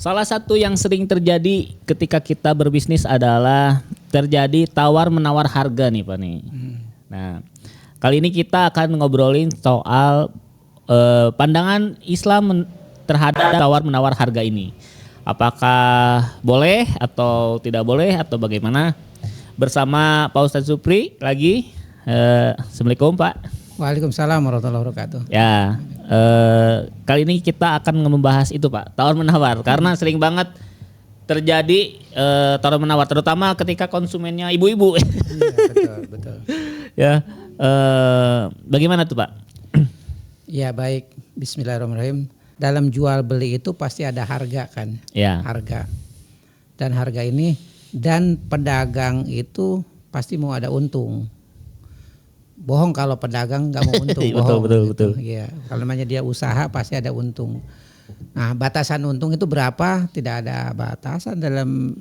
Salah satu yang sering terjadi ketika kita berbisnis adalah terjadi tawar-menawar harga nih Pak nih. Nah, kali ini kita akan ngobrolin soal pandangan Islam terhadap tawar-menawar harga ini. Apakah boleh atau tidak boleh atau bagaimana? Bersama Pak Ustadz Supri lagi. Assalamualaikum Pak. Waalaikumsalam warahmatullahi wabarakatuh. Ya, kali ini kita akan membahas itu Pak, tawar menawar. Karena sering banget terjadi tawar menawar, terutama ketika konsumennya ibu-ibu. Iya, betul. Ya, bagaimana tuh Pak? Ya baik, Bismillahirrahmanirrahim. Dalam jual beli itu pasti ada harga kan? Ya. Harga. Dan harga ini dan pedagang itu pasti mau ada untung. Bohong kalau pedagang nggak mau untung. Bohong, betul. Iya, kalau namanya dia usaha pasti ada untung. Nah, batasan untung itu berapa? Tidak ada batasan dalam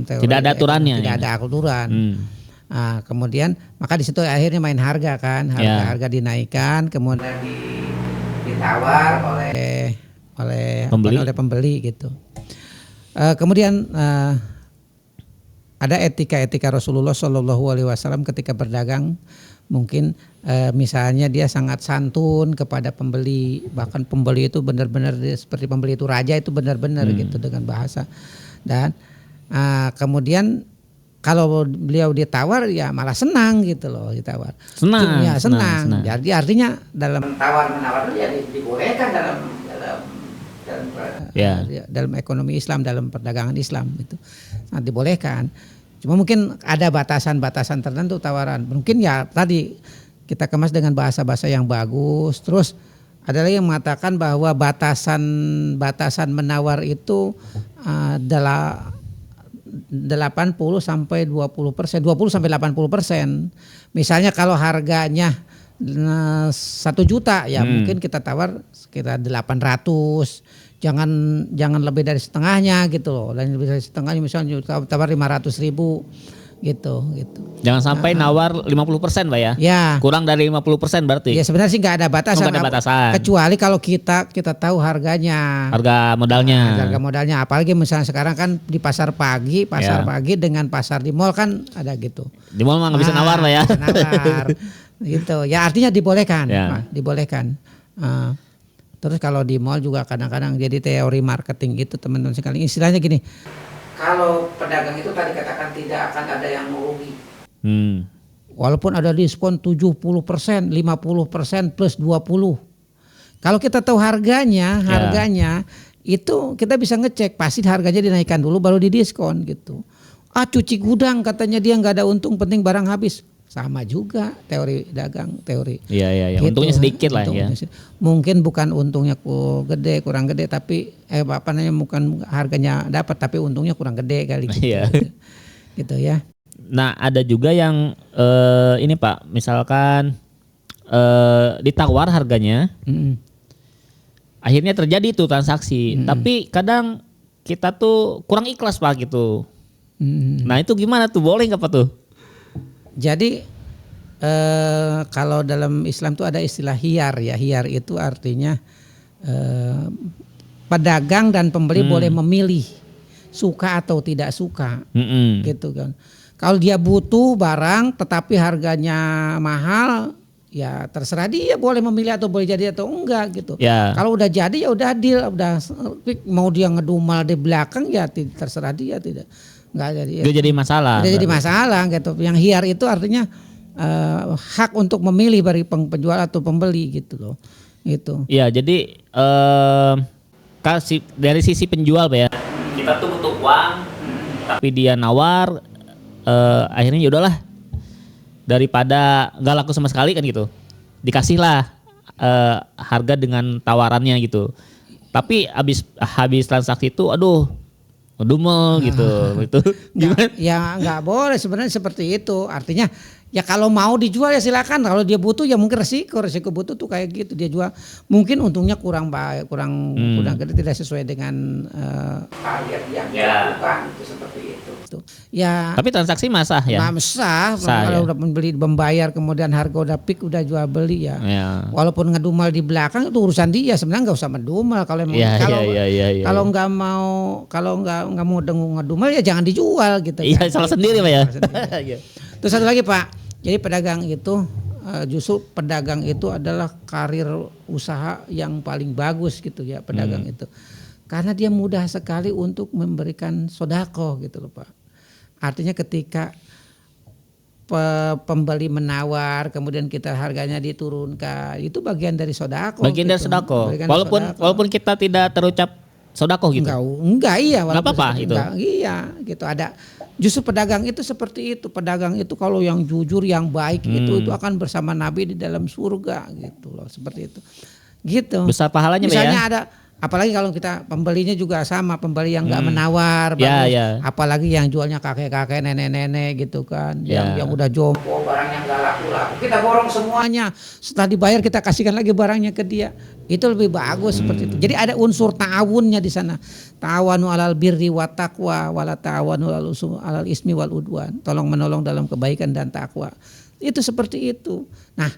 teori. Tidak ada aturannya. Tidak ada aturan. Nah, kemudian maka di situ akhirnya main harga kan, harga dinaikkan, kemudian ditawar oleh pembeli gitu. Kemudian ada etika Rasulullah Shallallahu Alaihi Wasallam ketika berdagang. Mungkin misalnya dia sangat santun kepada pembeli, bahkan pembeli itu benar-benar seperti pembeli itu raja itu benar-benar gitu dengan bahasa. Dan kemudian kalau beliau ditawar ya malah senang gitu loh, ditawar. Senang. Jadi artinya dalam tawar menawar itu ya dibolehkan dalam ekonomi Islam, dalam perdagangan Islam itu dibolehkan. Cuma mungkin ada batasan-batasan tertentu tawaran. Mungkin ya tadi kita kemas dengan bahasa-bahasa yang bagus. Terus ada lagi yang mengatakan bahwa batasan menawar itu adalah 80 sampai 20%, 20 sampai 80%. Misalnya kalau harganya 1 juta ya mungkin kita tawar sekitar 800. Jangan lebih dari setengahnya gitu loh. Dan lebih dari setengahnya misalnya tawar 500.000 gitu. Jangan sampai nawar 50% Pak ya? Ya. Kurang dari 50% berarti? Ya sebenarnya sih nggak ada batasan. Nggak ada batasan. Kecuali kalau kita tahu harganya. Harga modalnya. Harga modalnya. Apalagi misalnya sekarang kan di pasar pagi dengan pasar di mal kan ada gitu. Di mal mah nggak bisa nawar Pak ya? Bisa nawar. Gitu. Ya artinya dibolehkan. Dibolehkan. Terus kalau di mall juga kadang-kadang jadi teori marketing gitu teman-teman sekalian. Istilahnya gini, kalau pedagang itu tadi katakan tidak akan ada yang merugi. Walaupun ada diskon 70%, 50% plus 20. Kalau kita tahu harganya itu kita bisa ngecek pasti harganya dinaikkan dulu baru didiskon gitu. Cuci gudang katanya dia nggak ada untung, penting barang habis. Sama juga teori dagang, teori. Iya. Gitu. Untungnya sedikit lah ya. Mungkin bukan untungnya kurang gede tapi bukan harganya dapat tapi untungnya kurang gede kali gitu. Iya. Gitu ya. Nah, ada juga yang ini Pak, misalkan ditawar harganya. Akhirnya terjadi tuh transaksi, tapi kadang kita tuh kurang ikhlas Pak gitu. Nah, itu gimana tuh? Boleh enggak Pak tuh? Jadi kalau dalam Islam itu ada istilah hiyar ya. Hiyar itu artinya pedagang dan pembeli boleh memilih suka atau tidak suka, gitu kan. Kalau dia butuh barang tetapi harganya mahal, ya terserah dia boleh memilih atau boleh jadi atau enggak gitu. Ya. Kalau udah jadi ya udah deal, udah mau dia ngedumal di belakang ya terserah dia tidak. Nggak jadi masalah. Tidak jadi masalah gitu. Yang hiyar itu artinya hak untuk memilih dari penjual atau pembeli gitu loh. Itu. Iya, jadi dari sisi penjual Pak ya. Kita tuh butuh uang, tapi dia nawar, akhirnya ya udahlah. Daripada nggak laku sama sekali kan gitu. Dikasihlah harga dengan tawarannya gitu. Tapi habis transaksi itu dumel gitu. Itu gimana? Ya nggak boleh sebenarnya seperti itu. Artinya Ya kalau mau dijual ya silakan. Kalau dia butuh ya mungkin resiko butuh tuh kayak gitu dia jual. Mungkin untungnya kurang baik, kurang gede, tidak sesuai dengan target yang dilakukan itu seperti itu. Ya. Tapi transaksi sah ya. Sah kalau udah membeli membayar kemudian harga udah peak udah jual beli ya. Walaupun ngedumal di belakang itu urusan dia sebenarnya nggak usah mendumal kalau emang kalau nggak mau ngedumal ya jangan dijual gitu. Iya salah sendiri Pak ya. Terus satu lagi Pak. Jadi pedagang itu justru pedagang itu adalah karir usaha yang paling bagus gitu ya pedagang itu. Karena dia mudah sekali untuk memberikan sodako gitu loh Pak. Artinya ketika pembeli menawar kemudian kita harganya diturunkan itu bagian dari sodako. Bagian dari sodako. Walaupun kita tidak terucap sodako gitu. Enggak iya. Enggak apa-apa itu. Iya gitu ada. Justru pedagang itu seperti itu. Pedagang itu kalau yang jujur, yang baik itu akan bersama Nabi di dalam surga gitu loh. Seperti itu. Gitu. Besar pahalanya misalnya ya. Ada apalagi kalau kita pembelinya juga sama, pembeli yang enggak menawar bagus. Apalagi yang jualnya kakek-kakek, nenek-nenek gitu kan. Yang udah jompo, barangnya enggak laku-laku. Kita borong semuanya. Setelah dibayar kita kasihkan lagi barangnya ke dia. Itu lebih bagus seperti itu. Jadi ada unsur ta'awunnya di sana. Ta'awanu 'alal birri wa taqwa wala ta'awanu 'alal ismi wal udwan. Tolong menolong dalam kebaikan dan takwa. Itu seperti itu. Nah,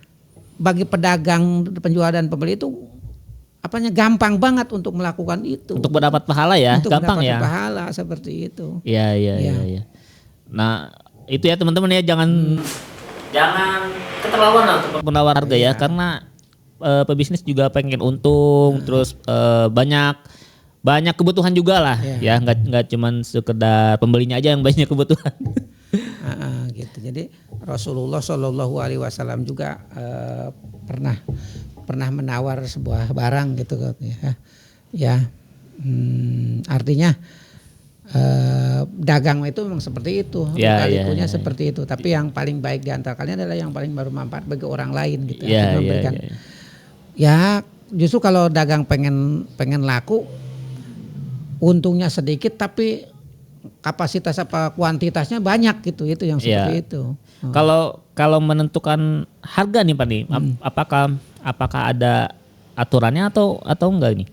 bagi pedagang, penjual dan pembeli itu gampang banget untuk melakukan itu. Untuk mendapat pahala ya, untuk gampang ya. Pahala seperti itu. Iya. Nah, itu ya teman-teman ya jangan keterlaluan untuk menawar harga ya karena pebisnis juga pengen untung terus banyak kebutuhan juga lah ya nggak cuman sekedar pembelinya aja yang banyak kebutuhan. Gitu. Jadi Rasulullah Shallallahu Alaihi Wasallam juga pernah menawar sebuah barang gitu ya. Artinya dagang itu memang seperti itu, punya seperti itu. Tapi yang paling baik di antara kalian adalah yang paling bermanfaat bagi orang lain gitu. Ya justru kalau dagang pengen laku, untungnya sedikit tapi kapasitas kuantitasnya banyak gitu. Itu yang seperti itu. Kalau menentukan harga nih Pak nih, apakah ada aturannya atau enggak nih?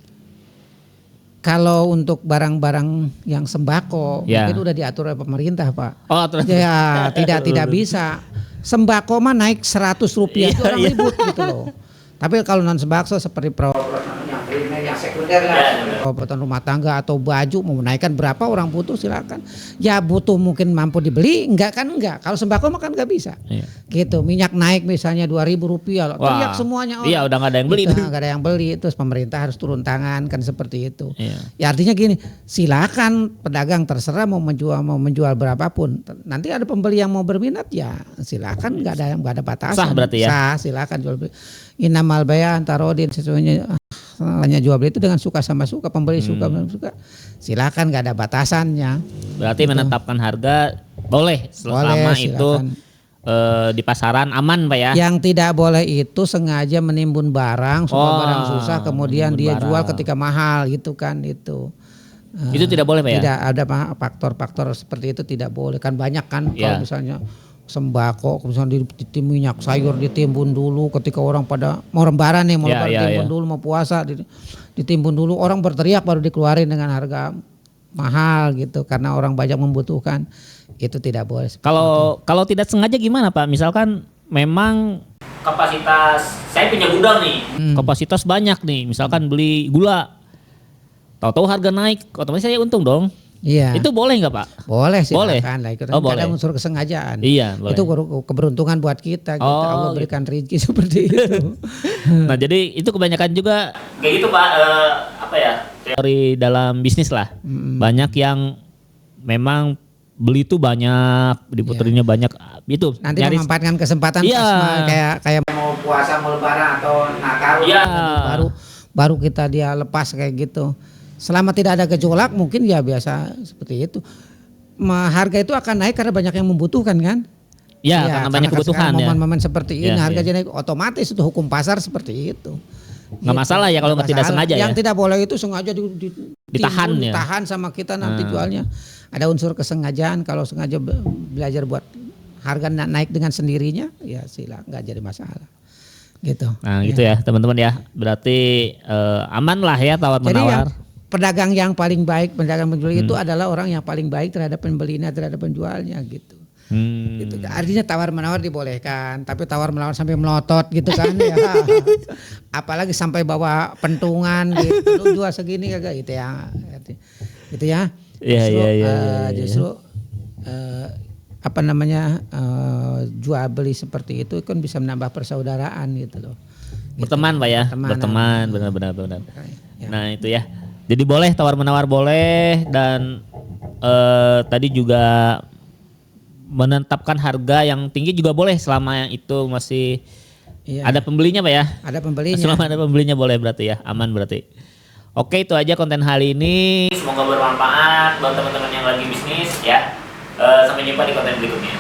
Kalau untuk barang-barang yang sembako mungkin udah diatur oleh pemerintah Pak. Oh aturan. Ya tidak bisa. Sembako mah naik 100 rupiah itu orang ribut gitu loh. Tapi kalau non sembako seperti yang primer, yang sekunder lah, perawatan rumah tangga atau baju mau menaikkan berapa orang butuh silakan. Ya butuh mungkin mampu dibeli, enggak. Kalau sembako mah kan nggak bisa. Gitu, minyak naik misalnya 2.000 rupiah, teriak semuanya orang. Iya udah nggak ada yang beli. Nggak ada yang beli, terus pemerintah harus turun tangan kan seperti itu. Ya artinya gini, silakan pedagang terserah mau menjual berapapun. Nanti ada pembeli yang mau berminat ya silakan, nggak ada batasan. Sah berarti ya. Sah, silakan jual beli. Innamal baya antarodin sesuanya hanya jual beli itu dengan suka sama suka, pembeli suka silakan nggak ada batasannya. Berarti gitu. Menetapkan harga boleh selama itu di pasaran aman Pak ya. Yang tidak boleh itu sengaja menimbun barang supaya barang susah kemudian dia jual ketika mahal gitu kan itu. Itu tidak boleh Pak ya. Tidak ada faktor-faktor seperti itu tidak boleh kan banyak kan kalau misalnya sembako, misalnya di minyak sayur ditimbun dulu ketika orang pada mau lebaran nih, ditimbun dulu, mau puasa ditimbun dulu, orang berteriak baru dikeluarin dengan harga mahal gitu karena orang banyak membutuhkan. Itu tidak boleh. Kalau tidak sengaja gimana Pak? Misalkan memang kapasitas saya punya gudang nih, kapasitas banyak nih, misalkan beli gula, tahu-tahu harga naik, otomatis saya untung dong. Iya. Itu boleh nggak Pak? Boleh silakan lah. Itu boleh. Ada unsur kesengajaan. Iya, boleh. Itu keberuntungan buat kita. Allah berikan rezeki seperti itu. Nah jadi itu kebanyakan juga kayak gitu Pak. Teori dalam bisnis lah. Banyak yang memang beli itu banyak, diputerinnya banyak. Itu nanti memanfaatkan kesempatan kayak mau puasa, mau lebaran atau Natal. Baru kita dia lepas kayak gitu. Selama tidak ada gejolak mungkin ya biasa seperti itu. Harga itu akan naik karena banyak yang membutuhkan kan? Ya karena banyak kebutuhan ya. Momen-momen seperti ini harga naik otomatis itu hukum pasar seperti itu. Nggak masalah ya kalau tidak sengaja ya. Yang tidak boleh itu sengaja ditahan ya. sama kita nanti jualnya. Ada unsur kesengajaan kalau sengaja belajar buat harga naik dengan sendirinya, ya sila nggak jadi masalah. Gitu. Nah gitu ya teman-teman ya. Berarti aman lah ya tawar menawar. Pedagang yang paling baik, pedagang penjual itu adalah orang yang paling baik terhadap pembelinya, terhadap penjualnya gitu. Gitu. Artinya tawar menawar dibolehkan, tapi tawar menawar sampai melotot gitu kan ya. Apalagi sampai bawa pentungan gitu, lu jual segini kagak gitu ya. Gitu ya. Justru apa namanya jual beli seperti itu kan bisa menambah persaudaraan gitu loh. Berteman Pak ya, berteman benar. Ya. Nah itu ya. Jadi boleh tawar menawar boleh dan tadi juga menetapkan harga yang tinggi juga boleh selama yang itu masih ada pembelinya Pak ya. Ada pembelinya. Selama ada pembelinya boleh berarti ya, aman berarti. Oke itu aja konten hari ini. Semoga bermanfaat buat teman-teman yang lagi bisnis ya. Sampai jumpa di konten berikutnya.